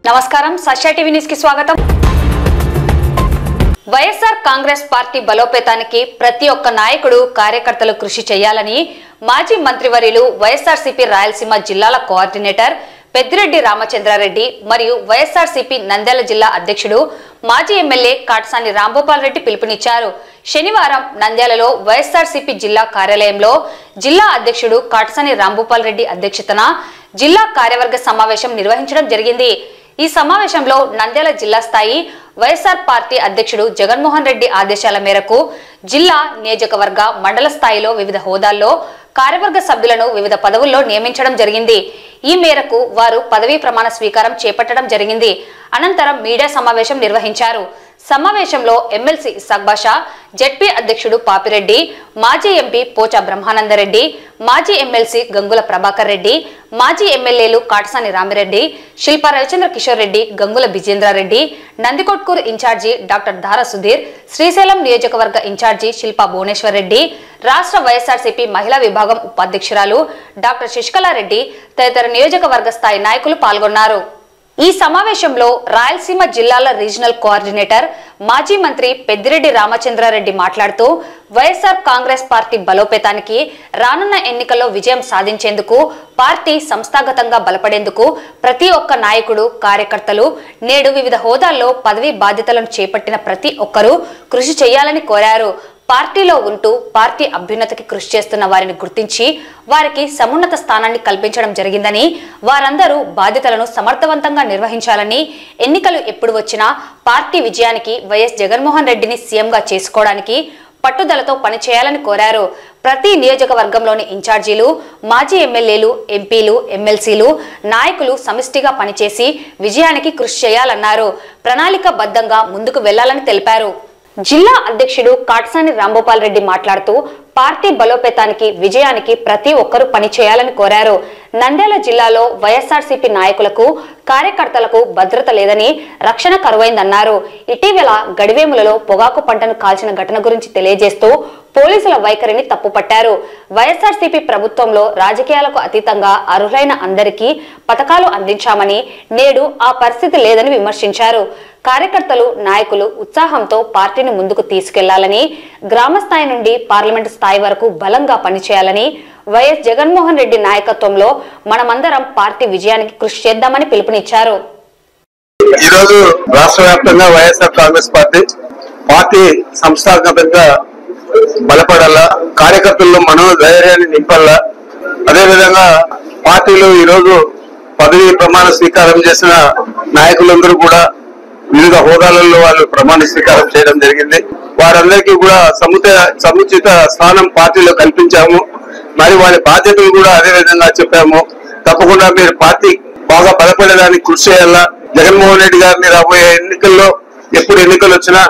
నమస్కారం సత్య TV news కి స్వాగతం। వైఎస్ఆర్ కాంగ్రెస్ పార్టీ బలోపేతానికి ప్రతి ఒక్క నాయకుడు కార్యకర్తలు కృషి చేయాలని మాజీ మంత్రివర్యులు వైఎస్ఆర్సీపీ రాయలసీమ జిల్లాల కోఆర్డినేటర్ పెద్దిరెడ్డి రామచంద్రారెడ్డి మరియు వైఎస్ఆర్సీపీ నంద్యాల జిల్లా అధ్యక్షుడు మాజీ ఎమ్మెల్యే కాటసాని రాంభూపాల్ రెడ్డి పిలుపునిచ్చారు। శనివారం నంద్యాలలో వైఎస్ఆర్సీపీ జిల్లా కార్యాలయంలో జిల్లా అధ్యక్షుడు కాటసాని రాంభూపాల్ రెడ్డి అధ్యక్షతన జిల్లా కార్యవర్గ సమావేశం నిర్వహించడం జరిగింది। ఈ సమావేశంలో నంద్యాల జిల్లా స్థాయి వైఎస్ఆర్ పార్టీ అధ్యక్షుడు జగన్మోహన్ రెడ్డి ఆదేశాల మేరకు జిల్లా నియోజకవర్గ మండల స్థాయిలో వివిధ హోదాల్లో కార్యవర్గ సభ్యులను వివిధ పదవుల్లో నియమించడం జరిగింది। ఈ మేరకు వారు పదవీ ప్రమాణ స్వీకారం చేపట్టడం జరిగింది। అనంతరం మీడియా సమావేశం నిర్వహించారు। సమావేశంలో ఎమ్మెల్సీ సగ్బాషా, జెడ్పీ అధ్యక్షుడు పాపిరెడ్డి, మాజీ ఎంపీ పోచా బ్రహ్మానందరెడ్డి, మాజీ ఎమ్మెల్సీ గంగుల ప్రభాకర్ రెడ్డి, మాజీ ఎమ్మెల్యేలు కాటసాని రామిరెడ్డి, శిల్పా రవిచంద్ర కిషోర్ రెడ్డి, గంగుల విజేంద్రారెడ్డి, నందికొట్కూరు ఇన్ఛార్జి డాక్టర్ ధార సుధీర్, శ్రీశైలం నియోజకవర్గ ఇన్ఛార్జి శిల్పా భువనేశ్వర్ రెడ్డి, రాష్ట్ర వైఎస్ఆర్సీపీ మహిళా విభాగం ఉపాధ్యక్షురాలు డాక్టర్ శశికళారెడ్డి తదితర నియోజకవర్గ స్థాయి నాయకులు పాల్గొన్నారు। ఈ సమావేశంలో రాయలసీమ జిల్లాల రీజనల్ కోఆర్డినేటర్ మాజీ మంత్రి పెద్దిరెడ్డి రామచంద్రారెడ్డి మాట్లాడుతూ వైఎస్ఆర్ కాంగ్రెస్ పార్టీ బలోపేతానికి రానున్న ఎన్నికల్లో విజయం సాధించేందుకు పార్టీ సంస్థాగతంగా బలపడేందుకు ప్రతి ఒక్క నాయకుడు కార్యకర్తలు నేడు వివిధ హోదాల్లో పదవీ బాధ్యతలను చేపట్టిన ప్రతి ఒక్కరూ కృషి చేయాలని కోరారు। పార్టీలో ఉంటూ పార్టీ అభ్యున్నతికి కృషి చేస్తున్న వారిని గుర్తించి వారికి సమున్నత స్థానాన్ని కల్పించడం జరిగిందని, వారందరూ బాధ్యతలను సమర్థవంతంగా నిర్వహించాలని, ఎన్నికలు ఎప్పుడు వచ్చినా పార్టీ విజయానికి వైఎస్ జగన్మోహన్ రెడ్డిని సీఎంగా చేసుకోవడానికి పట్టుదలతో పనిచేయాలని కోరారు। ప్రతి నియోజకవర్గంలోని ఇన్ఛార్జీలు, మాజీ ఎమ్మెల్యేలు, ఎంపీలు, ఎమ్మెల్సీలు, నాయకులు సమిష్టిగా పనిచేసి విజయానికి కృషి చేయాలన్నారు। ప్రణాళికాబద్ధంగా ముందుకు వెళ్లాలని తెలిపారు। జిల్లా అధ్యక్షుడు కాటసాని రాంభూపాల్ రెడ్డి మాట్లాడుతూ పార్టీ బలోపేతానికి విజయానికి ప్రతి ఒక్కరూ పనిచేయాలని కోరారు। నంద్యాల జిల్లాలో వైఎస్ఆర్సీపీ నాయకులకు కార్యకర్తలకు భద్రత లేదని, రక్షణ కరువైందన్నారు। ఇటీవల గడివేములలో పొగాకు పంటను కాల్చిన ఘటన గురించి తెలియజేస్తూ పోలీసుల వైఖరిని తప్పుపట్టారు। వైఎస్ఆర్సీపీ ప్రభుత్వంలో రాజకీయాలకు అతీతంగా అర్హులైన అందరికీ పథకాలు అందించామని, నేడు ఆ పరిస్థితి లేదని విమర్శించారు। కార్యకర్తలు, నాయకులు ఉత్సాహంతో పార్టీని ముందుకు తీసుకెళ్లాలని, గ్రామ స్థాయి నుండి పార్లమెంటు స్థాయి వరకు బలంగా పనిచేయాలని, వైఎస్ జగన్మోహన్ రెడ్డి నాయకత్వంలో మనమందరం పార్టీ విజయానికి కృషి చేద్దామని పిలుపునిచ్చారు। ఈరోజు రాష్ట్ర వ్యాప్తంగా వైఎస్ఆర్ కాంగ్రెస్ పార్టీ సంస్థాగతంగా బలపడాలా, కార్యకర్తల్లో మనోధైర్యాన్ని నింపాలా, అదేవిధంగా పార్టీలో ఈరోజు పదవి ప్రమాణ స్వీకారం చేసిన నాయకులందరూ కూడా వివిధ హోదాలలో వాళ్ళు ప్రమాణ స్వీకారం చేయడం జరిగింది। వారందరికీ కూడా సముచిత స్థానం పార్టీలో కల్పించాము। మరి వారి బాధ్యతలు కూడా అదే విధంగా చెప్పాము। తప్పకుండా మీరు పార్టీ బాగా బలపడడానికి కృషి చేయాలా। జగన్మోహన్ రెడ్డి గారిని రాబోయే ఎన్నికల్లో ఎప్పుడు ఎన్నికలు వచ్చినా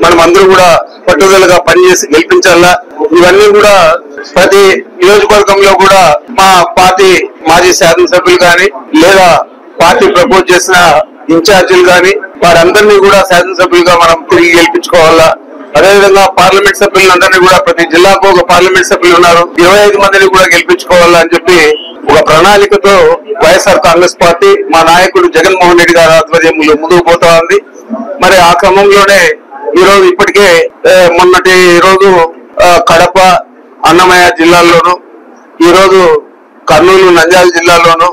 మనం అందరూ కూడా పట్టుదలగా పనిచేసి గెలిపించాలా। ఇవన్నీ కూడా ప్రతి నియోజకవర్గంలో కూడా మా పార్టీ మాజీ శాసనసభ్యులు కానీ లేదా పార్టీ ప్రపోజ్ చేసిన ఇన్ఛార్జీలు కానీ వారందరినీ కూడా శాసనసభ్యులుగా మనం తిరిగి గెలిపించుకోవాలా। అదేవిధంగా పార్లమెంట్ సభ్యులందరినీ కూడా ప్రతి జిల్లాకు ఒక పార్లమెంట్ సభ్యులు ఉన్నారు, 25 మందిని కూడా గెలిపించుకోవాలా అని చెప్పి ఒక ప్రణాళికతో వైఎస్ఆర్ కాంగ్రెస్ పార్టీ మా నాయకుడు జగన్మోహన్ రెడ్డి గారి ఆధ్వర్యంలో ముందుకు పోతా ఉంది। మరి ఆ క్రమంలోనే ఈరోజు ఇప్పటికే మొన్నటి రోజు కడప, అన్నమయ్య జిల్లాల్లోను, ఈరోజు కర్నూలు, నంద్యాల జిల్లాల్లోను,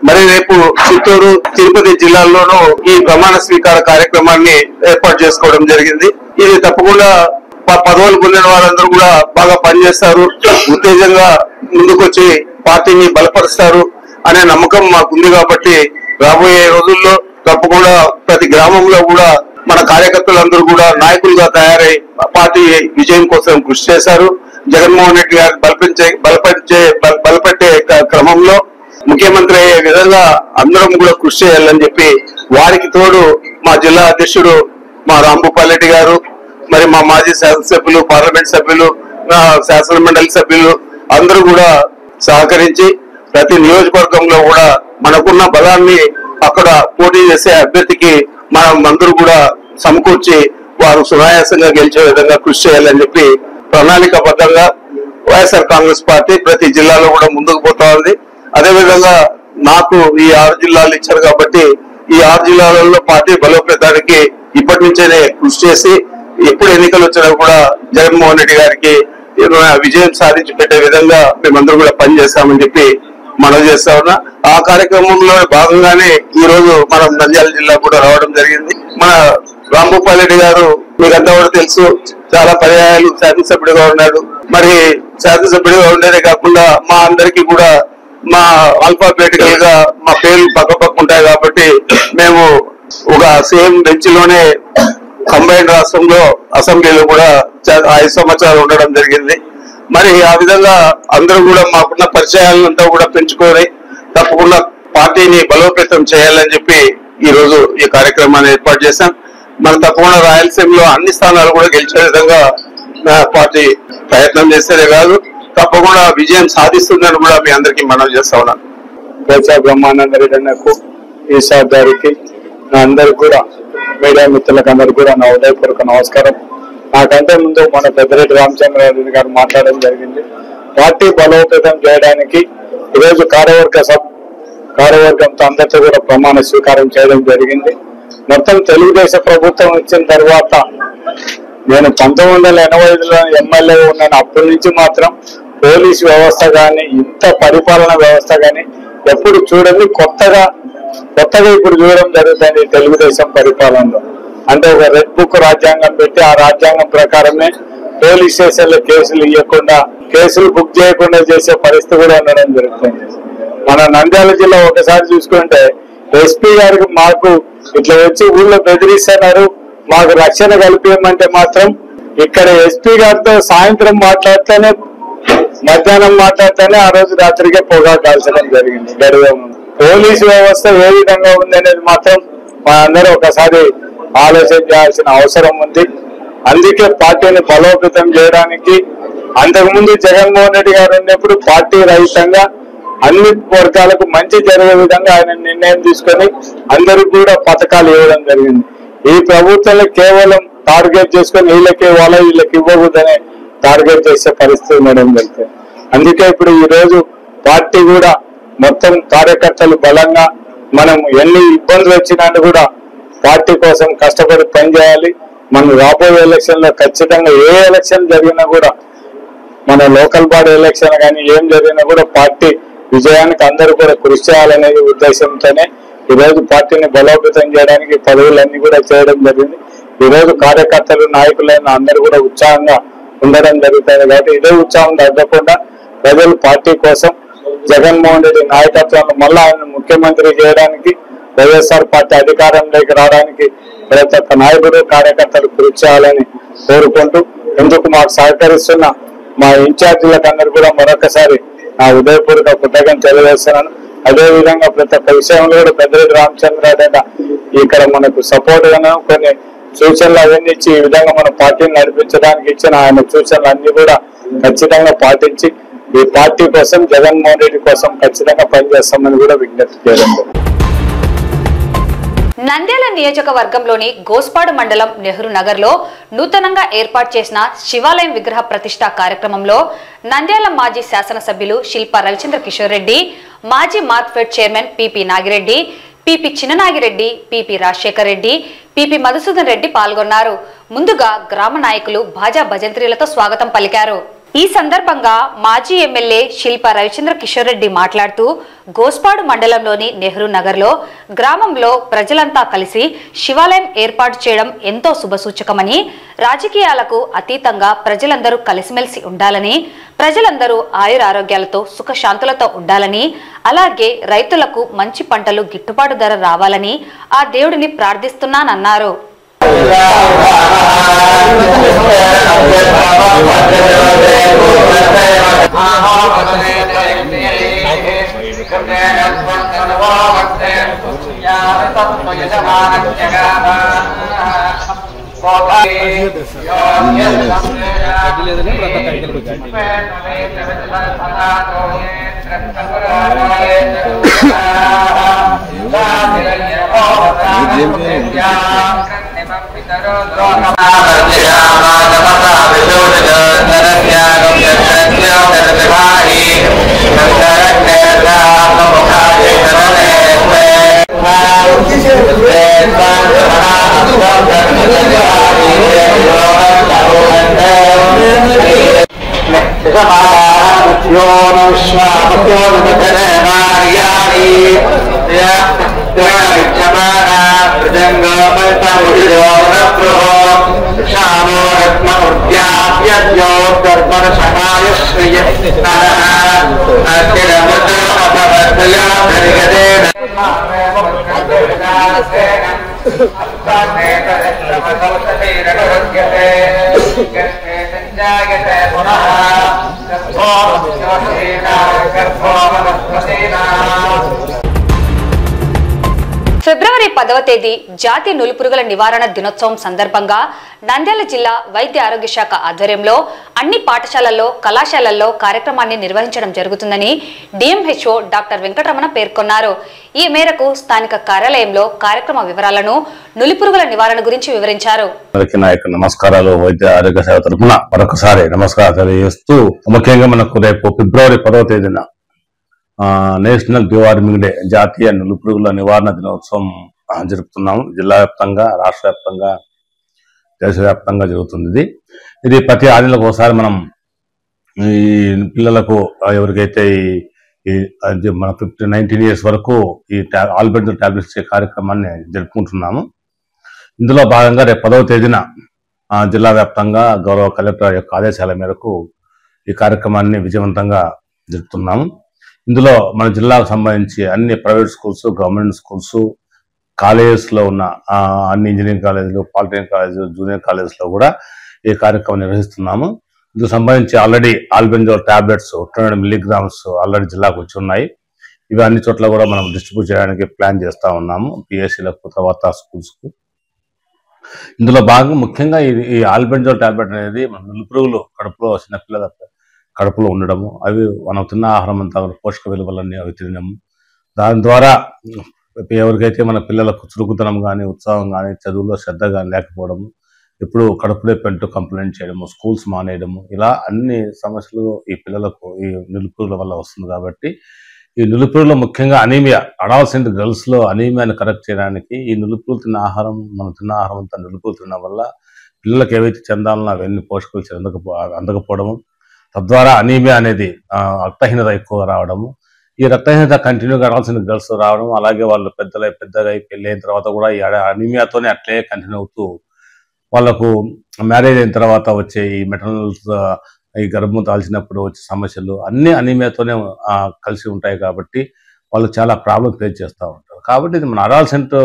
మరి రేపు చిత్తూరు, తిరుపతి జిల్లాల్లోనూ ఈ ప్రమాణ స్వీకార కార్యక్రమాన్ని ఏర్పాటు చేసుకోవడం జరిగింది। ఇది తప్పకుండా పదవులు పొందిన వారందరూ కూడా బాగా పనిచేస్తారు, ఉత్తేజంగా ముందుకొచ్చి పార్టీని బలపరుస్తారు అనే నమ్మకం మాకుంది। కాబట్టి రాబోయే రోజుల్లో తప్పకుండా ప్రతి గ్రామంలో కూడా మన కార్యకర్తలందరూ కూడా నాయకులుగా తయారై పార్టీ విజయం కోసం కృషి చేశారు। జగన్మోహన్ రెడ్డి గారు బలపట్టే క్రమంలో ముఖ్యమంత్రి అయ్యే విధంగా అందరం కూడా కృషి చేయాలని చెప్పి వారికి తోడు మా జిల్లా అధ్యక్షుడు మా రాంభూపాల్ రెడ్డి గారు, మరి మా మాజీ శాసనసభ్యులు, పార్లమెంట్ సభ్యులు, శాసన మండలి సభ్యులు అందరూ కూడా సహకరించి ప్రతి నియోజకవర్గంలో కూడా మనకున్న బలాన్ని అక్కడ పోటీ చేసే అభ్యర్థికి మనం అందరూ కూడా సమకూర్చి వారు సునాయాసంగా గెలిచే విధంగా కృషి చేయాలని చెప్పి ప్రణాళికాబద్ధంగా వైఎస్ఆర్ కాంగ్రెస్ పార్టీ ప్రతి జిల్లాలో కూడా ముందుకు పోతా ఉంది। అదే విధంగా నాకు ఈ 6 జిల్లాలు ఇచ్చారు కాబట్టి ఈ 6 జిల్లాలలో పార్టీ బలోపేతానికి ఇప్పటి నుంచే కృషి చేసి ఎప్పుడు ఎన్నికలు వచ్చినా కూడా జగన్మోహన్ రెడ్డి గారికి విజయం సాధించి పెట్టే విధంగా మేమందరం కూడా పనిచేస్తామని చెప్పి మనవి చేస్తా ఉన్నా. ఆ కార్యక్రమంలో భాగంగానే ఈ రోజు మనం నంద్యాల జిల్లా కూడా రావడం జరిగింది. మన రాంభూపాల్ రెడ్డి గారు మీకంతా కూడా తెలుసు, చాలా పర్యాయాలు శాసనసభ్యుడిగా ఉన్నాడు. మరి శాసనసభ్యుడిగా ఉండేదే కాకుండా మా అందరికీ కూడా మా ఆల్ఫాబెటికల్ గా మా పేర్లు పక్క ఉంటాయి కాబట్టి మేము ఒక సేమ్ బెంచ్ లోనే కంబైన్డ్ రాష్ట్రంలో అసెంబ్లీలో కూడా 5 సంవత్సరాలు ఉండడం జరిగింది. మరి ఆ విధంగా అందరూ కూడా మాకున్న పరిచయాలంతా కూడా పెంచుకొని తప్పకుండా పార్టీని బలోపేతం చేయాలని చెప్పి ఈ రోజు ఈ కార్యక్రమాన్ని ఏర్పాటు చేశాం. మనం తప్పకుండా రాయలసీమలో అన్ని స్థానాలు కూడా గెలిచే విధంగా పార్టీ ప్రయత్నం చేసేదే కాదు, తప్పకుండా విజయం సాధిస్తుందని కూడా మీ అందరికీ మనవి చేస్తా ఉన్నాను. బ్రహ్మానందరెడ్డి అన్నకు, ఈశా గారికి, నా అందరికి కూడా మీడియా మిత్రులకు అందరికి కూడా నా ఉదయపూర్వక నమస్కారం. నాకంటే ముందు మన పెద్దిరెడ్డి రామచంద్రారెడ్డి గారు మాట్లాడడం జరిగింది. పార్టీ బలోపేతం చేయడానికి ఈరోజు కార్యవర్గంతో అందరితో కూడా ప్రమాణ స్వీకారం చేయడం జరిగింది. మొత్తం తెలుగుదేశం ప్రభుత్వం వచ్చిన తర్వాత నేను 1985లో ఎమ్మెల్యే ఉన్నాను. అప్పటి నుంచి మాత్రం పోలీసు వ్యవస్థ కానీ ఇంత పరిపాలన వ్యవస్థ కానీ ఎప్పుడు చూడండి, కొత్తగా ఇప్పుడు చూడడం జరుగుతుంది తెలుగుదేశం పరిపాలనలో. అంటే ఒక రెడ్ బుక్ రాజ్యాంగం పెట్టి ఆ రాజ్యాంగం ప్రకారమే పోలీస్ స్టేషన్లో కేసులు బుక్ చేయకుండా చేసే పరిస్థితి కూడా ఉండడం జరుగుతుంది. మన నంద్యాల జిల్లా ఒకసారి చూసుకుంటే ఎస్పీ గారికి మాకు ఇట్లా వచ్చి ఊళ్ళో బెదిరిస్తున్నారు, మాకు రక్షణ కల్పించమంటే మాత్రం ఇక్కడ ఎస్పీ గారితో సాయంత్రం మాట్లాడితేనే, మధ్యాహ్నం మాట్లాడితేనే ఆ రోజు రాత్రికే పొగా కాల్చడం జరిగింది. పోలీసు వ్యవస్థ ఏ విధంగా ఉంది అనేది మాత్రం మా అందరూ ఒకసారి ఆలోచన చేయాల్సిన అవసరం ఉంది. అందుకే పార్టీని బలోపేతం చేయడానికి అంతకుముందు జగన్మోహన్ రెడ్డి గారు ఉన్నప్పుడు పార్టీ రహితంగా అన్ని వర్గాలకు మంచి జరిగే విధంగా ఆయన నిర్ణయం తీసుకొని అందరికి కూడా పథకాలు ఇవ్వడం జరిగింది. ఈ ప్రభుత్వంలో కేవలం టార్గెట్ చేసుకొని వీళ్ళకి ఇవ్వకూడదనే టార్గెట్ చేసే పరిస్థితి ఉండడం జరుగుతుంది. అందుకే ఇప్పుడు ఈ రోజు పార్టీ కూడా మొత్తం కార్యకర్తలు బలంగా మనం ఎన్ని ఇబ్బందులు వచ్చినా కూడా పార్టీ కోసం కష్టపడి పనిచేయాలి. మనం రాబోయే ఎలక్షన్ లో ఖచ్చితంగా ఏ ఎలక్షన్ జరిగినా కూడా, మన లోకల్ బాడీ ఎలక్షన్ కానీ ఏం జరిగినా కూడా పార్టీ విజయానికి అందరూ కూడా కృషి చేయాలనే ఉద్దేశంతోనే ఈ రోజు పార్టీని బలోపేతం చేయడానికి పదవులన్నీ కూడా చేయడం జరిగింది. ఈ రోజు కార్యకర్తలు, నాయకులైన అందరూ కూడా ఉత్సాహంగా ఉండడం జరుగుతుంది. కాబట్టి ఇదే ఉత్సాహం తగ్గకుండా ప్రజలు పార్టీ కోసం జగన్మోహన్ రెడ్డి నాయకత్వంలో మళ్ళా ఆయన ముఖ్యమంత్రి చేయడానికి, వైఎస్ఆర్ పార్టీ అధికారంలోకి రావడానికి ప్రతి ఒక్క నాయకుడు, కార్యకర్తలు కృషి చేయాలని కోరుకుంటూ, ఎందుకు మాకు సహకరిస్తున్న మా ఇన్ఛార్జీలకు అందరూ కూడా మరొకసారి నా ఉదయపూర్వక కృతజ్ఞతలు తెలియజేస్తున్నాను. అదేవిధంగా ప్రతి ఒక్క విషయంలో కూడా పెద్దిరెడ్డి రామచంద్రారెడ్డి ఇక్కడ మనకు సపోర్ట్ గాను కొన్ని సూచనలు అవన్నీ ఇచ్చి ఈ విధంగా మన పార్టీని నడిపించడానికి ఇచ్చిన ఆయన సూచనలు అన్ని కూడా ఖచ్చితంగా పాటించి ఈ పార్టీ కోసం, జగన్మోహన్ రెడ్డి కోసం ఖచ్చితంగా పనిచేస్తామని కూడా విజ్ఞప్తి చేయడం. నంద్యాల నియోజకవర్గంలోని గోస్పాడు మండలం నెహ్రూ నగర్ లో నూతనంగా ఏర్పాటు చేసిన శివాలయం విగ్రహ ప్రతిష్ఠ కార్యక్రమంలో నంద్యాల మాజీ శాసనసభ్యులు శిల్పా రవిచంద్ర కిషోర్ రెడ్డి, మాజీ Markfed chairman PP Nagireddy, PP Chinnanagireddy, PP Rajasekhar Reddy, PP Madhusudan Reddy పాల్గొన్నారు. ముందుగా గ్రామ నాయకులు బాజా భజంత్రీలతో స్వాగతం పలికారు. ఈ సందర్భంగా మాజీ ఎమ్మెల్యే శిల్పా రవిచంద్ర కిషోర్ రెడ్డి మాట్లాడుతూ, గోస్పాడు మండలంలోని నెహ్రూ నగర్ లో గ్రామంలో ప్రజలంతా కలిసి శివాలయం ఏర్పాటు చేయడం ఎంతో శుభసూచకమని, రాజకీయాలకు అతీతంగా ప్రజలందరూ కలిసిమెలిసి ఉండాలని, ప్రజలందరూ ఆయురారోగ్యాలతో సుఖశాంతులతో ఉండాలని, అలాగే రైతులకు మంచి పంటలు గిట్టుబాటు ధర రావాలని ఆ దేవుడిని ప్రార్థిస్తున్నానన్నారు. ఫిబ్రవరి 10వ తేదీ జాతీయ నులిపురుగుల నివారణ దినోత్సవం సందర్భంగా నంద్యాల జిల్లా వైద్య ఆరోగ్య శాఖ ఆధ్వర్యంలో అన్ని పాఠశాలల్లో కళాశాలల్లో కార్యక్రమాన్ని నిర్వహించడం జరుగుతుందని డిఎంహెచ్ఓ డాక్టర్ వెంకటరమణ పేర్కొన్నారు. ఈ మేరకు స్థానిక కార్యాలయంలో కార్యక్రమ వివరాలను నులిపురుగుల నివారణ గురించి వివరించారు. నమస్కారాలు. వైద్య ఆరోగ్య శాఖ తరఫున మరొకసారి నమస్కారాలు తెలియజేస్తూ ముఖ్యంగా మనకు రేపు ఫిబ్రవరి 10వ తేదీన నేషనల్ డివార్మింగ్ డే, జాతీయ నులిపురుగుల నివారణ దినోత్సవం జరుపుతున్నాము. జిల్లా వ్యాప్తంగా, రాష్ట్ర వ్యాప్తంగా, దేశవ్యాప్తంగా జరుగుతుంది. ఇది ప్రతి 6 నెలలకు ఒకసారి మనం ఈ పిల్లలకు ఎవరికైతే మన 19 years వరకు ఈ ఆల్బెంజోల్ టాబ్లెట్స్ ఇచ్చే కార్యక్రమాన్ని జరుపుకుంటున్నాము. ఇందులో భాగంగా రేపు 10వ తేదీన జిల్లా వ్యాప్తంగా గౌరవ కలెక్టర్ యొక్క ఆదేశాల మేరకు ఈ కార్యక్రమాన్ని విజయవంతంగా జరుపుతున్నాము. ఇందులో మన జిల్లాకు సంబంధించి అన్ని ప్రైవేట్ స్కూల్స్, గవర్నమెంట్ స్కూల్స్, కాలేజెస్లో ఉన్న అన్ని ఇంజనీరింగ్ కాలేజీలు, పాలిటెక్నిక్ కాలేజీలు, జూనియర్ కాలేజెస్లో కూడా ఈ కార్యక్రమం నిర్వహిస్తున్నాము. ఇందుకు సంబంధించి ఆల్రెడీ ఆల్బెంజోల్ టాబ్లెట్స్ 200 mg ఆల్రెడీ జిల్లాకు వచ్చి ఉన్నాయి. ఇవి అన్ని చోట్ల కూడా మనం డిస్ట్రిబ్యూట్ చేయడానికి ప్లాన్ చేస్తూ ఉన్నాము, పిఎస్సీలకు, తర్వాత స్కూల్స్కు. ఇందులో భాగంగా ముఖ్యంగా ఈ ఆల్బెంజోల్ టాబ్లెట్ అనేది మన నులిపురుగులు కడుపులో చిన్నపిల్లల కడుపులో ఉండడము, అవి మనం తిన్న ఆహారం అంతా పోషక విలువలన్నీ అవి తినడము, దాని ద్వారా ఎవరికైతే మన పిల్లలకు చురుకుతనం కానీ, ఉత్సాహం కానీ, చదువులో శ్రద్ధ కానీ లేకపోవడము, ఇప్పుడు కడుపులో పెంటూ కంప్లైంట్ చేయడము, స్కూల్స్ మానేయడము, ఇలా అన్ని సమస్యలు ఈ పిల్లలకు ఈ నులిపురుగుల వల్ల వస్తుంది. కాబట్టి ఈ నులిపురుగులో ముఖ్యంగా అనీమియా, అడాల్సెంట్ గర్ల్స్లో అనీమియాని కరెక్ట్ చేయడానికి ఈ నులిపురుగులు తిన్న ఆహారం, మనం తిన్న ఆహారం అంతా నులిపురుగులు తినడం వల్ల పిల్లలకు ఏవైతే చెందాలనో అవన్నీ పోషకాలు అందకపోవడము, తద్వారా అనీమియా అనేది రక్తహీనత ఎక్కువ రావడము, ఈ రక్తహీనత కంటిన్యూగా అడాల్సెంట్ గర్ల్స్ రావడం, అలాగే వాళ్ళు పెద్దగా పెళ్ళి అయిన తర్వాత కూడా ఈ అనీమియాతోనే అట్లే కంటిన్యూ అవుతూ వాళ్ళకు మ్యారేజ్ అయిన తర్వాత వచ్చే ఈ మెటర్నల్ ఈ గర్భం దాల్చినప్పుడు వచ్చే సమస్యలు అన్నీ అనీమియాతోనే కలిసి ఉంటాయి. కాబట్టి వాళ్ళు చాలా ప్రాబ్లం ఫేస్ చేస్తూ ఉంటారు. కాబట్టి ఇది మన అడాల్సెంట్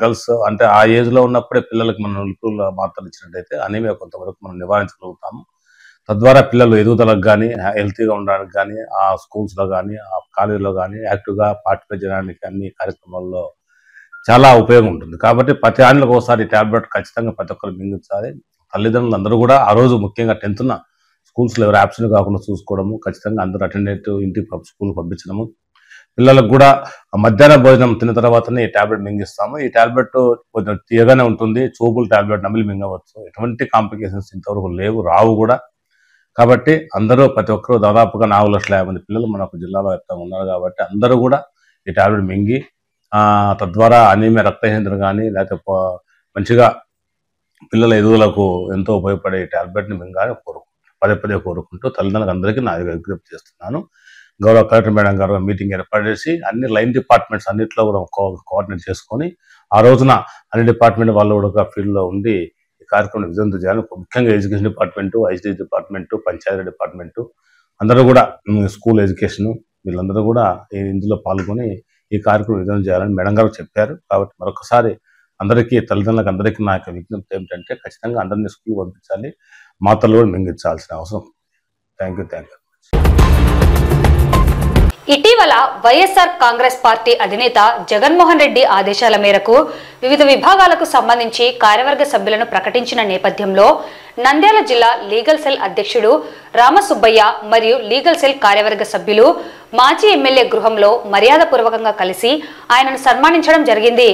గర్ల్స్ అంటే ఆ ఏజ్లో ఉన్నప్పుడే పిల్లలకు మనం నులిపురుగుల మాత్రలు ఇచ్చినట్టయితే అనీమియా కొంతవరకు మనం నివారించగలుగుతాము. తద్వారా పిల్లలు ఎదుగుదలకు కానీ, హెల్తీగా ఉండడానికి కానీ, ఆ స్కూల్స్లో కానీ, ఆ కాలేజీలో కానీ యాక్టివ్గా పార్టిసిపేట్ చేయడానికి అన్ని కార్యక్రమాల్లో చాలా ఉపయోగం ఉంటుంది. కాబట్టి ప్రతి 6 నెలలకు ఒకసారి టాబ్లెట్ ఖచ్చితంగా ప్రతి ఒక్కరు మింగించాలి. తల్లిదండ్రులు అందరూ కూడా ఆ రోజు ముఖ్యంగా 10th స్కూల్స్లో ఎవరు యాబ్సెంట్ కాకుండా చూసుకోవడము, ఖచ్చితంగా అందరూ అటెండెంట్ ఇంటికి స్కూల్కి పంపించడము. పిల్లలకు కూడా మధ్యాహ్న భోజనం తిన్న తర్వాతనే ఈ టాబ్లెట్ మింగిస్తాము. ఈ టాబ్లెట్ కొంచెం తీయగానే ఉంటుంది, చూపుల టాబ్లెట్ నమిలి మింగవచ్చు. ఎటువంటి కాంప్లికేషన్స్ ఇంతవరకు లేవు, రావు కూడా. కాబట్టి అందరూ ప్రతి ఒక్కరూ దాదాపుగా 4,50,000 మంది పిల్లలు మనకు జిల్లాలో వ్యాప్తంగా ఉన్నారు. కాబట్టి అందరూ కూడా ఈ టాబ్లెట్ మింగి తద్వారా అనీమియా, రక్తహీనతను కానీ లేకపోతే మంచిగా పిల్లల ఎదుగుదలకు ఎంతో ఉపయోగపడే ఈ టాబ్లెట్ని మింగాలని పదే కోరుకుంటూ తల్లిదండ్రులకు అందరికీ నా విజ్ఞప్తి చేస్తున్నాను. గౌరవ కలెక్టర్ మేడం గారు మీటింగ్ ఏర్పాటు చేసి అన్ని లైన్ డిపార్ట్మెంట్స్ అన్నింటిలో కూడా కోఆర్డినేట్ చేసుకొని ఆ రోజున అన్ని డిపార్ట్మెంట్ వాళ్ళు కూడా ఫీల్డ్లో ఉండి ఈ కార్యక్రమం విజయవంతం చేయాలని, ముఖ్యంగా education department, ICD department, panchayati department అందరూ కూడా, స్కూల్ ఎడ్యుకేషను వీళ్ళందరూ కూడా ఇందులో పాల్గొని ఈ కార్యక్రమం విజయవంతం చేయాలని మేడం గారు చెప్పారు. కాబట్టి మరొకసారి అందరికీ, తల్లిదండ్రులకు అందరికీ నా యొక్క విజ్ఞప్తి ఏమిటంటే ఖచ్చితంగా అందరినీ స్కూల్ పంపించాలి, మాతలు కూడా మింగించాల్సిన అవసరం. Thank you. ఇటీవల వైఎస్ఆర్ కాంగ్రెస్ పార్టీ అధినేత జగన్మోహన్ రెడ్డి ఆదేశాల మేరకు వివిధ విభాగాలకు సంబంధించి కార్యవర్గ సభ్యులను ప్రకటించిన నేపథ్యంలో నంద్యాల జిల్లా లీగల్ సెల్ అధ్యక్షుడు రామసుబ్బయ్య మరియు లీగల్ సెల్ కార్యవర్గ సభ్యులు మాజీ ఎమ్మెల్యే గృహంలో మర్యాదపూర్వకంగా కలిసి ఆయనను సన్మానించడం జరిగింది.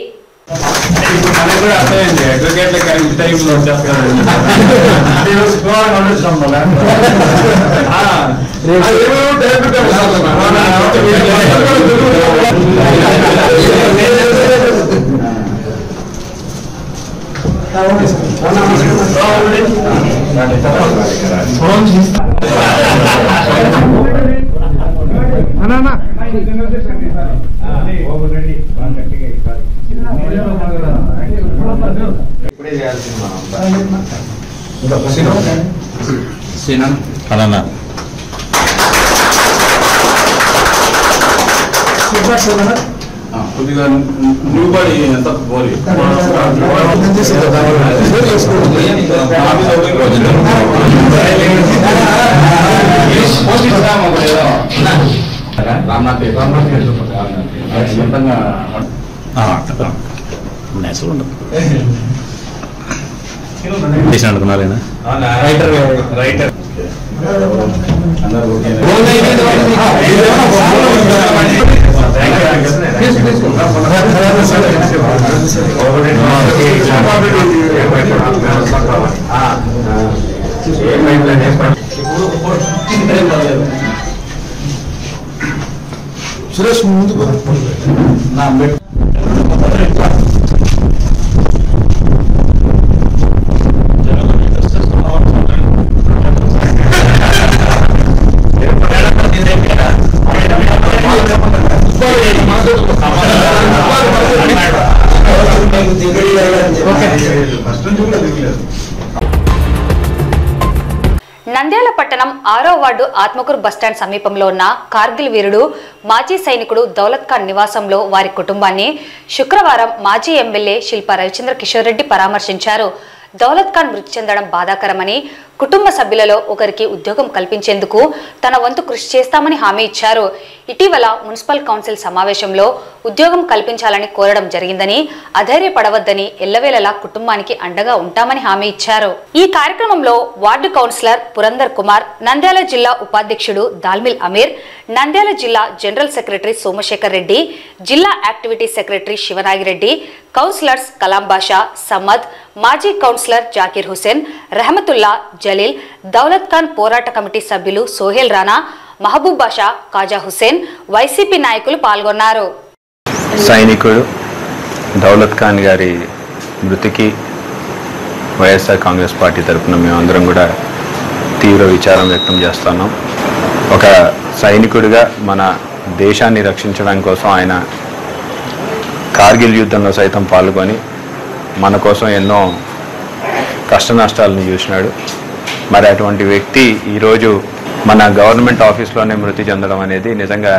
కొద్దిగా నిలబడి ఎంత పోలి అనుకున్నారేనా రైటర్ సురేష్ ముందుకు నంద్యాల పట్టణం 6వ వార్డు ఆత్మకూరు బస్టాండ్ సమీపంలో ఉన్న కార్గిల్ వీరుడు మాజీ సైనికుడు దౌలత్ ఖాన్ నివాసంలో వారి కుటుంబాన్ని శుక్రవారం మాజీ ఎమ్మెల్యే శిల్పా రవిచంద్ర కిషోర్ రెడ్డి పరామర్శించారు. దౌలత్ ఖాన్ మృతి చెందడం బాధాకరమని, కుటుంబ సభ్యులలో ఒకరికి ఉద్యోగం కల్పించేందుకు తన వంతు కృషి చేస్తామని హామీ ఇచ్చారు. ఇటీవల మున్సిపల్ కౌన్సిల్ సమావేశంలో ఉద్యోగం కల్పించాలని కోరడం జరిగిందని, అధైర్యపడవద్దని, ఎల్లవేళలా కుటుంబానికి అండగా ఉంటామని హామీ ఇచ్చారు. ఈ కార్యక్రమంలో వార్డు కౌన్సిలర్ పురందర్ కుమార్, నంద్యాల జిల్లా ఉపాధ్యక్షుడు దాల్మిల్ అమీర్, నంద్యాల జిల్లా జనరల్ సెక్రటరీ సోమశేఖర్ రెడ్డి, జిల్లా activity secretary Sivanagireddy, councillors Kalam Basha, Sammad, మాజీ కౌన్సిలర్ జాకీర్ హుసేన్, రహమతుల్లా, జలీల్, దౌలత్ ఖాన్ పోరాట కమిటీ సభ్యులు సోహెల్ రానా, మహబూబ్ బాషా, కాజా హుసేన్, వైసీపీ నాయకులు పాల్గొన్నారు. సైనికుడు దౌలత్ ఖాన్ గారి మృతికి వైఎస్ఆర్ కాంగ్రెస్ పార్టీ తరఫున మేమందరం కూడా తీవ్ర విచారం వ్యక్తం చేస్తున్నాం. ఒక సైనికుడిగా మన దేశాన్ని రక్షించడం కోసం ఆయన కార్గిల్ యుద్ధంలో సైతం పాల్గొని మన కోసం ఎన్నో కష్ట నష్టాలను చూసినాడు. మరి అటువంటి వ్యక్తి ఈరోజు మన గవర్నమెంట్ ఆఫీస్లోనే మృతి చెందడం అనేది నిజంగా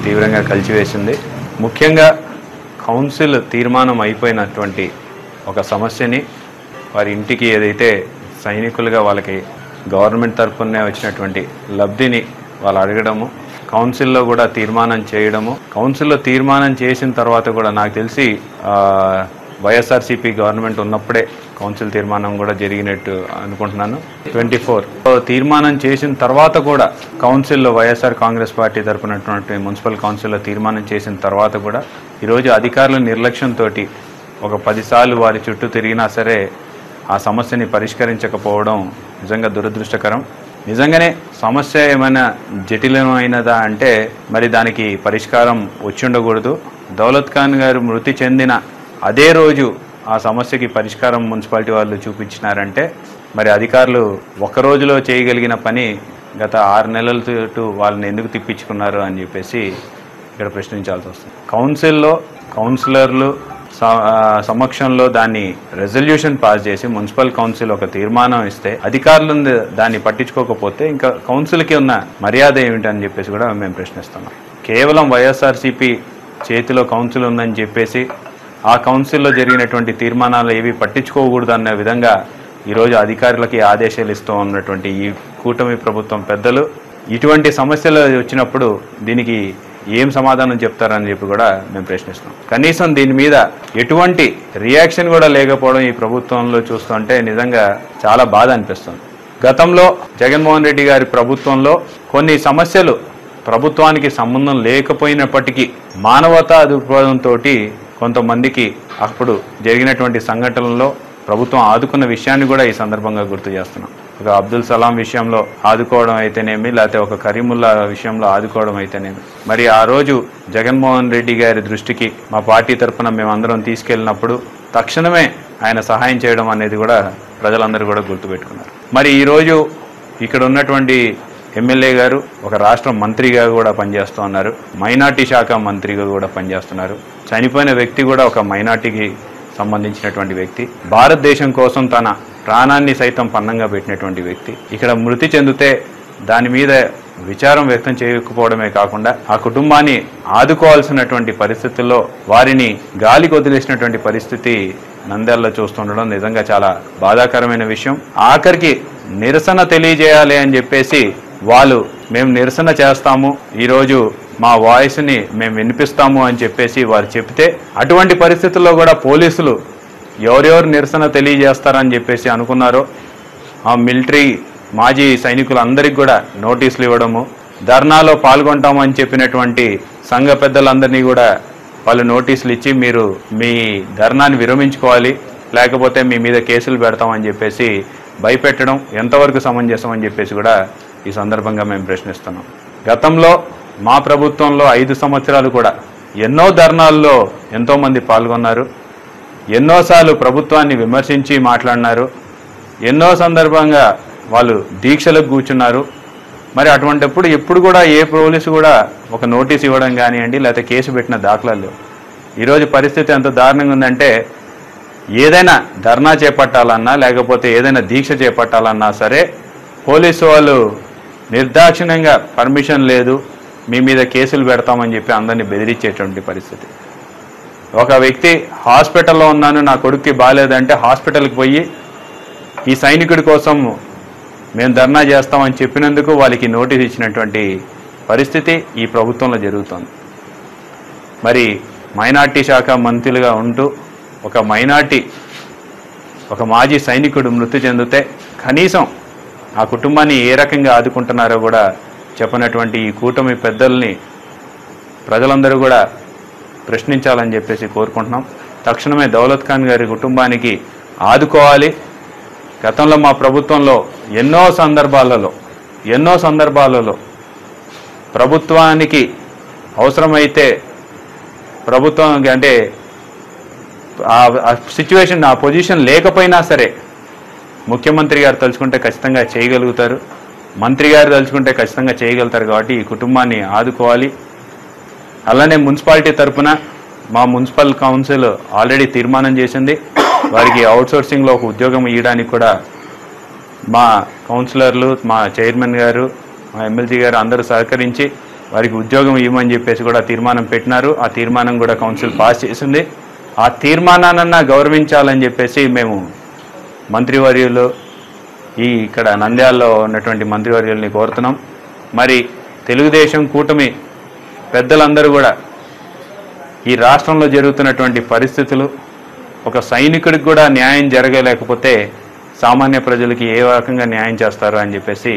తీవ్రంగా కలిచివేసింది. ముఖ్యంగా కౌన్సిల్ తీర్మానం అయిపోయినటువంటి ఒక సమస్యని వారి ఇంటికి ఏదైతే సైనికులుగా వాళ్ళకి గవర్నమెంట్ తరఫునే వచ్చినటువంటి లబ్ధిని వాళ్ళు అడగడము, కౌన్సిల్లో కూడా తీర్మానం చేయడము, కౌన్సిల్లో తీర్మానం చేసిన తర్వాత కూడా నాకు తెలిసి వైఎస్ఆర్సీపీ గవర్నమెంట్ ఉన్నప్పుడే కౌన్సిల్ తీర్మానం కూడా జరిగినట్టు అనుకుంటున్నాను. 24 తీర్మానం చేసిన తర్వాత కూడా కౌన్సిల్లో వైఎస్ఆర్ కాంగ్రెస్ పార్టీ తరపునటువంటి మున్సిపల్ కౌన్సిల్లో తీర్మానం చేసిన తర్వాత కూడా ఈరోజు అధికారుల నిర్లక్ష్యంతో ఒక 10 సార్లు వారి చుట్టూ తిరిగినా సరే ఆ సమస్యని పరిష్కరించకపోవడం నిజంగా దురదృష్టకరం. నిజంగానే సమస్య ఏమైనా జటిలమైనదా అంటే మరి దానికి పరిష్కారం వచ్చి ఉండకూడదు. దౌలత్ ఖాన్ గారు మృతి చెందిన అదే రోజు ఆ సమస్యకి పరిష్కారం మున్సిపాలిటీ వాళ్ళు చూపించినారంటే మరి అధికారులు ఒక్క రోజులో చేయగలిగిన పని గత 6 నెలల చుట్టూ వాళ్ళని ఎందుకు తిప్పించుకున్నారు అని చెప్పేసి ఇక్కడ ప్రశ్నించాల్సి వస్తుంది. కౌన్సిల్లో కౌన్సిలర్లు సమక్షంలో దాన్ని రెజల్యూషన్ పాస్ చేసి మున్సిపల్ కౌన్సిల్ ఒక తీర్మానం ఇస్తే అధికారులు దాన్ని పట్టించుకోకపోతే ఇంకా కౌన్సిల్కి ఉన్న మర్యాద ఏమిటని చెప్పేసి కూడా మేము ప్రశ్నిస్తున్నాం. కేవలం వైఎస్ఆర్సీపీ చేతిలో కౌన్సిల్ ఉందని చెప్పేసి ఆ కౌన్సిల్లో జరిగినటువంటి తీర్మానాలు ఏవి పట్టించుకోకూడదు అన్న విధంగా ఈరోజు అధికారులకి ఆదేశాలు ఇస్తూ ఉన్నటువంటి ఈ కూటమి ప్రభుత్వం పెద్దలు ఇటువంటి సమస్యలు వచ్చినప్పుడు దీనికి ఏం సమాధానం చెప్తారని చెప్పి కూడా మేము ప్రశ్నిస్తున్నాం. కనీసం దీని మీద ఎటువంటి రియాక్షన్ కూడా లేకపోవడం ఈ ప్రభుత్వంలో చూస్తుంటే నిజంగా చాలా బాధ అనిపిస్తుంది. గతంలో జగన్మోహన్ రెడ్డి గారి ప్రభుత్వంలో కొన్ని సమస్యలు ప్రభుత్వానికి సంబంధం లేకపోయినప్పటికీ మానవతా దృక్పథంతో కొంతమందికి అప్పుడు జరిగినటువంటి సంఘటనల్లో ప్రభుత్వం ఆదుకున్న విషయాన్ని కూడా ఈ సందర్భంగా గుర్తు చేస్తున్నాం. ఒక అబ్దుల్ సలాం విషయంలో ఆదుకోవడం అయితేనేమి, లేకపోతే ఒక కరీముల్లా విషయంలో ఆదుకోవడం అయితేనేమి, మరి ఆ రోజు జగన్మోహన్ రెడ్డి గారి దృష్టికి మా పార్టీ తరఫున మేమందరం తీసుకెళ్ళినప్పుడు తక్షణమే ఆయన సహాయం చేయడం అనేది కూడా ప్రజలందరూ కూడా గుర్తుపెట్టుకున్నారు. మరి ఈరోజు ఇక్కడ ఉన్నటువంటి ఎమ్మెల్యే గారు ఒక రాష్ట్ర మంత్రిగా కూడా పనిచేస్తూ ఉన్నారు, మైనార్టీ శాఖ మంత్రిగా కూడా పనిచేస్తున్నారు. చనిపోయిన వ్యక్తి కూడా ఒక మైనార్టీకి సంబంధించినటువంటి వ్యక్తి, భారతదేశం కోసం తన ప్రాణాన్ని సైతం పన్నంగా పెట్టినటువంటి వ్యక్తి. ఇక్కడ మృతి చెందితే దాని మీద విచారం వ్యక్తం చేయకపోవడమే కాకుండా ఆ కుటుంబాన్ని ఆదుకోవాల్సినటువంటి పరిస్థితుల్లో వారిని గాలికి వదిలేసినటువంటి పరిస్థితి నంద్యాలలో చూస్తుండడం నిజంగా చాలా బాధాకరమైన విషయం. ఆఖరికి నిరసన తెలియజేయాలి అని చెప్పేసి వాళ్ళు మేము నిరసన చేస్తాము, ఈరోజు మా వాయిస్ని మేము వినిపిస్తాము అని చెప్పేసి వారు చెప్తే అటువంటి పరిస్థితుల్లో కూడా పోలీసులు ఎవరెవరు నిరసన తెలియజేస్తారని చెప్పేసి అనుకున్నారో ఆ మిలిటరీ మాజీ సైనికులందరికీ కూడా నోటీసులు ఇవ్వడము, ధర్నాలో పాల్గొంటామని చెప్పినటువంటి సంఘ పెద్దలందరినీ కూడా వాళ్ళు నోటీసులు ఇచ్చి మీరు మీ ధర్నాన్ని విరమించుకోవాలి లేకపోతే మీ మీద కేసులు పెడతామని చెప్పేసి భయపెట్టడం ఎంతవరకు సమంజసం అని చెప్పేసి కూడా ఈ సందర్భంగా మేము ప్రశ్నిస్తున్నాం. గతంలో మా ప్రభుత్వంలో 5 సంవత్సరాలు కూడా ఎన్నో ధర్నాల్లో ఎంతోమంది పాల్గొన్నారు, ఎన్నోసార్లు ప్రభుత్వాన్ని విమర్శించి మాట్లాడినారు, ఎన్నో సందర్భంగా వాళ్ళు దీక్షలకు కూర్చున్నారు. మరి అటువంటిప్పుడు ఎప్పుడు కూడా ఏ పోలీసు కూడా ఒక నోటీస్ ఇవ్వడం కానివ్వండి లేకపోతే కేసు పెట్టిన దాఖలాలు. ఈరోజు పరిస్థితి ఎంత దారుణంగా ఉందంటే ఏదైనా ధర్నా చేపట్టాలన్నా లేకపోతే ఏదైనా దీక్ష చేపట్టాలన్నా సరే పోలీసు వాళ్ళు నిర్దాక్షిణ్యంగా పర్మిషన్ లేదు, మీ మీద కేసులు పెడతామని చెప్పి అందరినీ బెదిరించేటువంటి పరిస్థితి. ఒక వ్యక్తి హాస్పిటల్లో ఉన్నాను, నా కొడుక్కి బాగాలేదంటే హాస్పిటల్కి పోయి ఈ సైనికుడి కోసం మేము ధర్నా చేస్తామని చెప్పినందుకు వాళ్ళకి నోటీస్ ఇచ్చినటువంటి పరిస్థితి ఈ ప్రభుత్వంలో జరుగుతోంది. మరి మైనార్టీ శాఖ మంత్రులుగా ఉంటూ ఒక మాజీ సైనికుడు మృతి చెందితే కనీసం ఆ కుటుంబాన్ని ఏ రకంగా ఆదుకుంటున్నారో కూడా చెప్పనటువంటి ఈ కూటమి పెద్దల్ని ప్రజలందరూ కూడా ప్రశ్నించాలని చెప్పేసి కోరుకుంటున్నాం. తక్షణమే దౌలత్ ఖాన్ గారి కుటుంబానికి ఆదుకోవాలి. గతంలో మా ప్రభుత్వంలో ఎన్నో సందర్భాలలో ప్రభుత్వానికి అవసరమైతే ప్రభుత్వం అంటే ఆ సిచ్యువేషన్ ఆ పొజిషన్ లేకపోయినా సరే ముఖ్యమంత్రి గారు తలుచుకుంటే ఖచ్చితంగా చేయగలుగుతారు, మంత్రి గారు తలుచుకుంటే ఖచ్చితంగా చేయగలుగుతారు. కాబట్టి ఈ కుటుంబాన్ని ఆదుకోవాలి. అలానే మున్సిపాలిటీ తరఫున మా మున్సిపల్ కౌన్సిల్ ఆల్రెడీ తీర్మానం చేసింది, వారికి అవుట్సోర్సింగ్లో ఒక ఉద్యోగం ఇవ్వడానికి కూడా మా కౌన్సిలర్లు, మా చైర్మన్ గారు, మా ఎమ్మెల్సీ గారు అందరూ సహకరించి వారికి ఉద్యోగం ఇవ్వమని చెప్పేసి కూడా తీర్మానం పెట్టినారు. ఆ తీర్మానం కూడా కౌన్సిల్ పాస్ చేసింది. ఆ తీర్మానాన్న గౌరవించాలని చెప్పేసి మేము మంత్రివర్యులు ఇక్కడ నంద్యాలలో ఉన్నటువంటి మంత్రివర్యుల్ని కోరుతున్నాం. మరి తెలుగుదేశం కూటమి పెద్దలందరూ కూడా ఈ రాష్ట్రంలో జరుగుతున్నటువంటి పరిస్థితులు, ఒక సైనికుడికి కూడా న్యాయం జరగలేకపోతే సామాన్య ప్రజలకి ఏ రకంగా న్యాయం చేస్తారు అని చెప్పేసి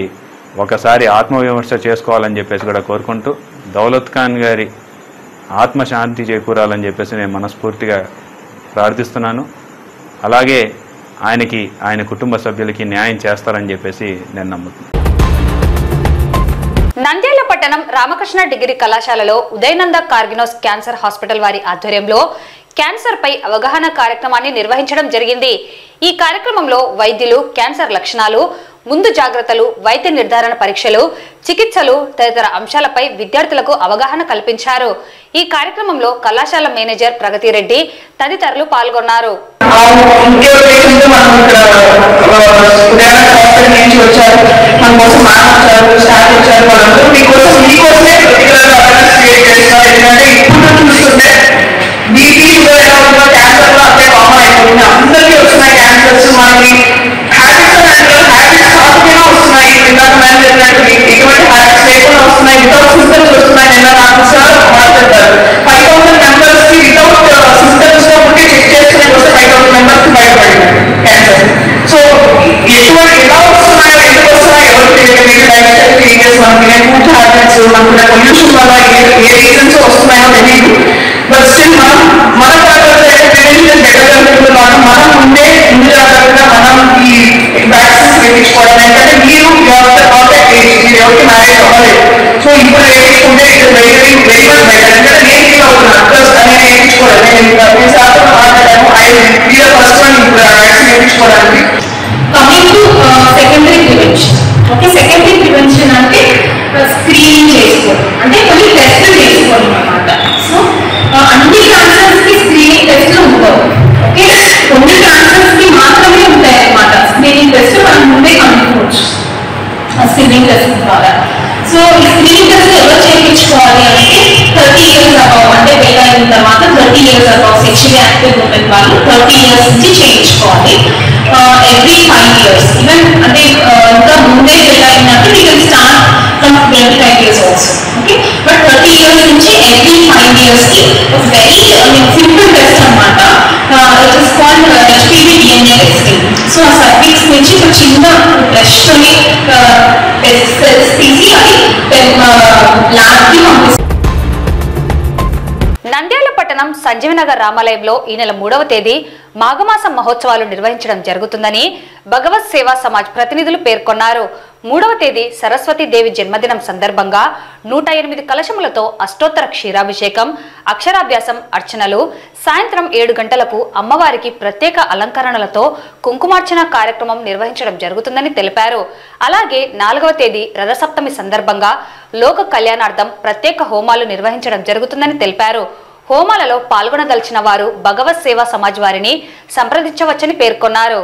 ఒకసారి ఆత్మవిమర్శ చేసుకోవాలని చెప్పేసి కూడా కోరుకుంటూ దౌలత్ ఖాన్ గారి ఆత్మశాంతి చేకూరాలని చెప్పేసి నేను మనస్ఫూర్తిగా ప్రార్థిస్తున్నాను. అలాగే ఆయన కుటుంబ సభ్యులకి న్యాయం చేస్తారని చెప్పేసి నేను నమ్ముతున్నాను. నంద్యాల పట్టణం రామకృష్ణ డిగ్రీ కళాశాలలో ఉదయనంద కార్గినోస్ క్యాన్సర్ హాస్పిటల్ వారి ఆధ్వర్యంలో క్యాన్సర్ పై అవగాహన కార్యక్రమాన్ని నిర్వహించడం జరిగింది. ఈ కార్యక్రమంలో వైద్యులు క్యాన్సర్ లక్షణాలు, ముందు జాగ్రత్తలు, వైద్య నిర్ధారణ పరీక్షలు, చికిత్సలు తదితర అంశాలపై విద్యార్థులకు అవగాహన కల్పించారు. ఈ కార్యక్రమంలో కళాశాల మేనేజర్ ప్రగతిరెడ్డి తదితరులు పాల్గొన్నారు. Coming to secondary prevention. Okay, secondary prevention అంటే స్క్రీనింగ్ చేసుకోవడం, అంటే కొన్ని టెస్ట్లు చేసుకోవడం అన్నమాట. సో అన్ని క్యాన్సర్స్ కి స్క్రీనింగ్ టెస్ట్లు ఉండవు. ఓకే, కొన్ని క్యాన్సర్స్ కి మాత్రమే ఉంటాయి అన్నమాట స్క్రీనింగ్ టెస్ట్. మనం ముందే కనుక్కోవచ్చు స్క్రీనింగ్ టెస్ట్ ద్వారా. సో ఈ స్క్రీనింగ్ టెస్ట్ ఎవరు చేయించుకోవాలి అంటే 30 years అబౌవ్, అంటే పెళ్ళైన తర్వాత 30 years above sexually active women వాళ్ళు 30 years నుంచి చేయించుకోవాలి. ఎవ్రీ 5 years, ఈవెన్ అంటే ఇంకా ముందే పెళ్ళైనట్టు you can start from 25 years also. Okay, but 30 years నుంచి ఎవ్రీ 5 years కి వెరీ సింపుల్ టెస్ట్ అన్నమాట. It is called HPV DNA testing. So ఆ సర్వీక్స్ నుంచి ఒక చిన్న బ్రష్ తీసి అది ల్యాబ్కి పంపిస్తారు. నంద్యాల పట్టణం సంజీవనగర్ రామాలయంలో ఈ నెల 3వ తేదీ మాఘమాసం మహోత్సవాలు నిర్వహించడం జరుగుతుందని భగవత్ సేవా సమాజ్ ప్రతినిధులు పేర్కొన్నారు. 3వ తేదీ సరస్వతీదేవి జన్మదినం సందర్భంగా 108 కలశములతో అష్టోత్తర క్షీరాభిషేకం, అక్షరాభ్యాసం, అర్చనలు, సాయంత్రం 7 గంటలకు అమ్మవారికి ప్రత్యేక అలంకరణలతో కుంకుమార్చన కార్యక్రమం నిర్వహించడం జరుగుతుందని తెలిపారు. అలాగే 4వ తేదీ రథసప్తమి సందర్భంగా లోక కళ్యాణార్థం ప్రత్యేక హోమాలు నిర్వహించడం జరుగుతుందని తెలిపారు. హోమాలలో పాల్గొనదలిచిన వారు భగవత్ సేవా సమాజ్ వారిని సంప్రదించవచ్చని పేర్కొన్నారు.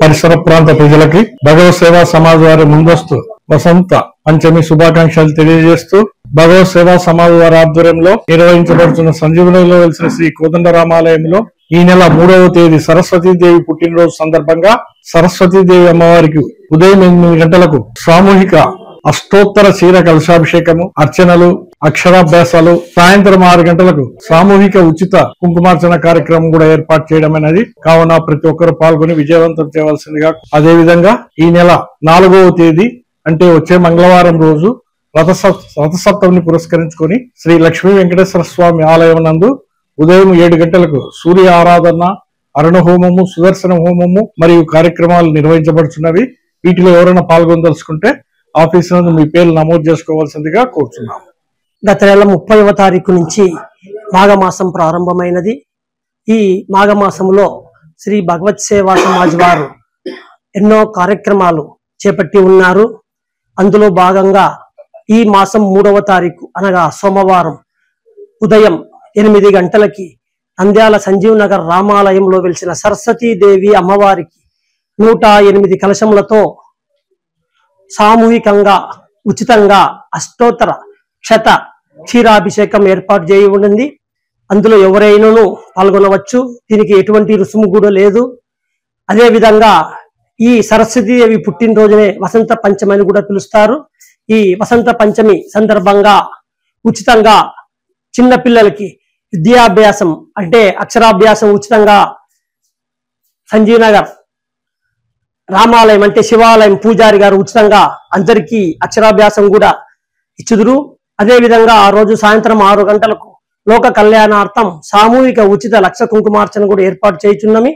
పరిసర ప్రాంత ప్రజలకి భగవత్ సేవా సమాజ్ వారి ముందస్తు వసంత పంచమి శుభాకాంక్షలు తెలియజేస్తూ, భగవత్ సేవా సమాజ్ వారి ఆధ్వర్యంలో నిర్వహించబడుతున్న సంజీవనలో వెలిసిన శ్రీ కోదండరామాలయంలో ఈ నెల 3వ తేదీ సరస్వతీదేవి పుట్టినరోజు సందర్భంగా సరస్వతీదేవి అమ్మవారికి ఉదయం 8 గంటలకు సామూహిక అష్టోత్తర క్షీర కలశాభిషేకము, అర్చనలు, అక్షరాభ్యాసాలు, సాయంత్రం 6 గంటలకు సామూహిక ఉచిత కుంకుమార్చన కార్యక్రమం కూడా ఏర్పాటు చేయడం అనేది. కావున ప్రతి ఒక్కరు పాల్గొని విజయవంతం చేయవలసిందిగా. అదేవిధంగా ఈ నెల 4వ తేదీ అంటే వచ్చే మంగళవారం రోజు రథసప్తమిని పురస్కరించుకొని శ్రీ లక్ష్మీ వెంకటేశ్వర స్వామి ఆలయం నందు ఉదయం 7 గంటలకు సూర్య ఆరాధన, అరుణ హోమము, సుదర్శన హోమము మరియు కార్యక్రమాలు నిర్వహించబడుతున్నవి. వీటిలో ఎవరైనా పాల్గొనదలుచుకుంటే ఆఫీస్ నందు మీ పేర్లు నమోదు చేసుకోవాల్సిందిగా కోరుతున్నాము. గత నెల 30వ తారీఖు నుంచి మాఘమాసం ప్రారంభమైనది. ఈ మాఘమాసంలో శ్రీ భగవత్ సేవా సమాజ్ వారు ఎన్నో కార్యక్రమాలు చేపట్టి ఉన్నారు. అందులో భాగంగా ఈ మాసం 3వ తారీఖు అనగా సోమవారం ఉదయం 8 గంటలకి నంద్యాల సంజీవ్ నగర్ రామాలయంలో వెలిసిన సరస్వతీదేవి అమ్మవారికి 108 కలశములతో సామూహికంగా ఉచితంగా అష్టోత్తర క్షత క్షీరాభిషేకం ఏర్పాటు చేయ ఉండింది. అందులో ఎవరైనాను పాల్గొనవచ్చు. దీనికి ఎటువంటి రుసుము కూడా లేదు. అదేవిధంగా ఈ సరస్వతీదేవి పుట్టినరోజునే వసంత పంచమి అని కూడా పిలుస్తారు. ఈ వసంత పంచమి సందర్భంగా ఉచితంగా చిన్న పిల్లలకి విద్యాభ్యాసం అంటే అక్షరాభ్యాసం ఉచితంగా సంజీవనగర్ రామాలయం అంటే శివాలయం పూజారి గారు ఉచితంగా అందరికీ అక్షరాభ్యాసం కూడా ఇచ్చుదురు. అదేవిధంగా ఆ రోజు సాయంత్రం 6 గంటలకు లోక కళ్యాణార్థం సామూహిక ఉచిత లక్ష కుంకుమార్చన కూడా ఏర్పాటు చేయుచున్నమి.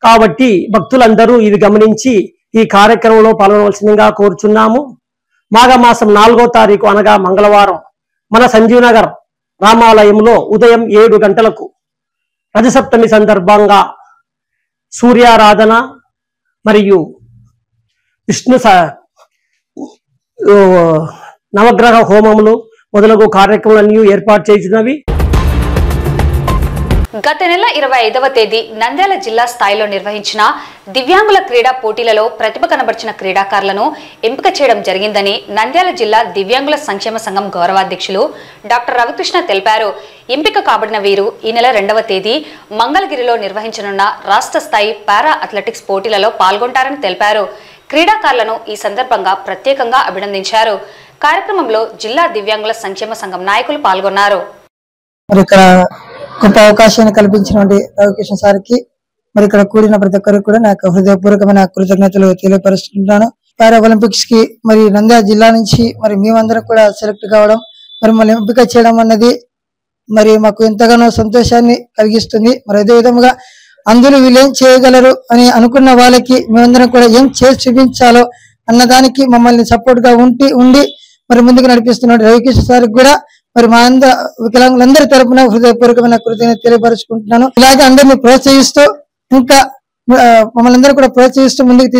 కాబట్టి భక్తులందరూ ఇవి గమనించి ఈ కార్యక్రమంలో పాల్గొనవలసిందిగా కోరుచున్నాము. మాఘమాసం 4వ తారీఖు అనగా మంగళవారం మన సంజీవనగర్ రామాలయంలో ఉదయం 7 గంటలకు రథసప్తమి సందర్భంగా సూర్యారాధన మరియు విష్ణు నవగ్రహ హోమములు మొదలగు కార్యక్రమాలన్నీ ఏర్పాటు చేయుచున్నవి. గత నెల 25వ తేదీ నంద్యాల జిల్లా స్థాయిలో నిర్వహించిన దివ్యాంగుల క్రీడా పోటీలలో ప్రతిభ కనబర్చిన క్రీడాకారులను ఎంపిక చేయడం జరిగిందని నంద్యాల జిల్లా దివ్యాంగుల సంక్షేమ సంఘం గౌరవాధ్యక్షులు డాక్టర్ రవికృష్ణ తెలిపారు. ఎంపిక కాబడిన వీరు ఈ నెల 2వ తేదీ మంగళగిరిలో నిర్వహించనున్న రాష్ట్ర స్థాయి పారా అథ్లెటిక్స్ పోటీలలో పాల్గొంటారని తెలిపారు. క్రీడాకారులను ఈ సందర్భంగా ప్రత్యేకంగా అభినందించారు. కార్యక్రమంలో జిల్లా దివ్యాంగుల సంక్షేమ సంఘం నాయకులు పాల్గొన్నారు. గొప్ప అవకాశాన్ని కల్పించినటువంటి రవికృష్ణ సార్కి మరి ఇక్కడ కూడిన ప్రతి ఒక్కరికి కూడా నాకు హృదయపూర్వకమైన కృతజ్ఞతలు తెలియపరుస్తున్నాను. పారా ఒలింపిక్స్ కి మరి నంద్యాల జిల్లా నుంచి మరి మేమందరం కూడా సెలెక్ట్ కావడం మరి మళ్ళీ ఎంపిక చేయడం అన్నది మరి మాకు ఎంతగానో సంతోషాన్ని కలిగిస్తుంది. మరి అదే విధంగా అందులో వీళ్ళు ఏం చేయగలరు అని అనుకున్న వాళ్ళకి మేమందరం కూడా ఏం చేసి చూపించాలో అన్నదానికి మమ్మల్ని సపోర్ట్ గా ఉండి మరి ముందుకు నడిపిస్తున్నాడు రవికృష్ణ సార్కి కూడా మరి మా వికలాంగులందరి తరపున హృదయపూర్వకమైన కృతజ్ఞతలు తెలియపరుచుకుంటున్నాను. ఇలాగే అందరినీ ప్రోత్సహిస్తూ ఇంకా మమ్మల్ని అందరూ కూడా ప్రోత్సహిస్తూ ముందుకు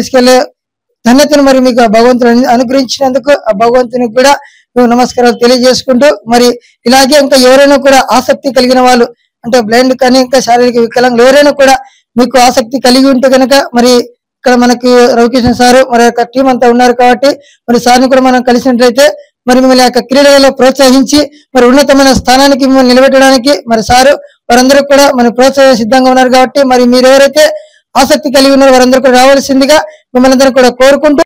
ధన్యతను మరి మీకు ఆ భగవంతుడు అనుగ్రహించినందుకు ఆ భగవంతునికి కూడా మేము నమస్కారాలు తెలియజేసుకుంటూ మరి ఇలాగే ఇంకా ఎవరైనా కూడా ఆసక్తి కలిగిన వాళ్ళు అంటే బ్లైండ్ కానీ ఇంకా శారీరక వికలాంగులు ఎవరైనా కూడా మీకు ఆసక్తి కలిగి ఉంటే కనుక మరి ఇక్కడ మనకి రవికిషన్ సారు మరి యొక్క టీం అంతా ఉన్నారు కాబట్టి మరి సార్ని కూడా మనం కలిసినట్లయితే మరి మిమ్మల్ని యొక్క క్రీడలలో ప్రోత్సహించి మరి ఉన్నతమైన స్థానానికి మిమ్మల్ని నిలబెట్టడానికి మరి సారు వారందరూ కూడా మరి ప్రోత్సహ సిద్ధంగా ఉన్నారు కాబట్టి మరి మీరు ఎవరైతే ఆసక్తి కలిగి ఉన్నారో వారందరూ కూడా రావాల్సిందిగా మిమ్మల్ని అందరూ కూడా కోరుకుంటూ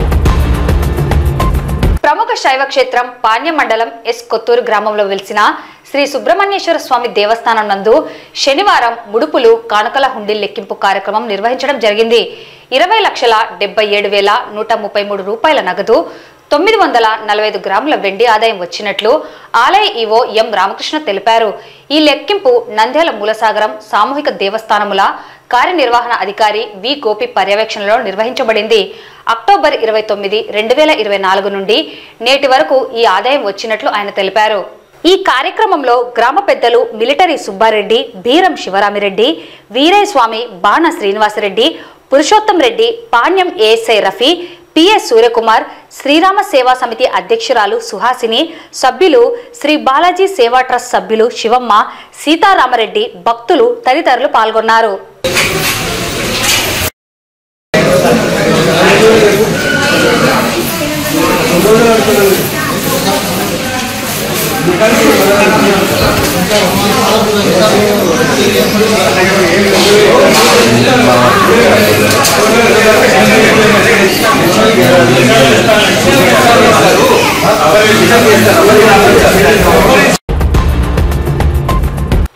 ప్రముఖ శైవ క్షేత్రం పాణ్యం మండలం ఎస్ కొత్తూరు గ్రామంలో వెలిసిన శ్రీ సుబ్రహ్మణ్యేశ్వర స్వామి దేవస్థానం నందు శనివారం ముడుపులు కానుకల హుండీ లెక్కింపు కార్యక్రమం నిర్వహించడం జరిగింది. 20,77,133 రూపాయల నగదు 945 గ్రాముల వెండి ఆదాయం వచ్చినట్లు ఆలయ ఈవో ఎం రామకృష్ణ తెలిపారు. ఈ లెక్కింపు నంద్యాల మూలసాగరం సామూహిక దేవస్థానముల కార్యనిర్వహణ అధికారి వి గోపి పర్యవేక్షణలో నిర్వహించబడింది. అక్టోబర్ 29, 2024 నుండి నేటి వరకు ఈ ఆదాయం వచ్చినట్లు ఆయన తెలిపారు. ఈ కార్యక్రమంలో గ్రామ పెద్దలు మిలిటరీ సుబ్బారెడ్డి, బీరం శివరామిరెడ్డి, వీరయ్య స్వామి, బాణ శ్రీనివాసరెడ్డి, పురుషోత్తం రెడ్డి, పాణ్యం ఏఎస్ఐ రఫీ, పిఎస్ సూర్యకుమార్, శ్రీరామ సేవా సమితి అధ్యక్షురాలు సుహాసిని, సభ్యులు శ్రీ బాలాజీ సేవా ట్రస్ట్ సభ్యులు శివమ్మ, సీతారామరెడ్డి, భక్తులు తదితరులు పాల్గొన్నారు.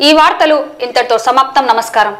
ఈ వార్తలు ఇంతటితో సమాప్తం. నమస్కారం.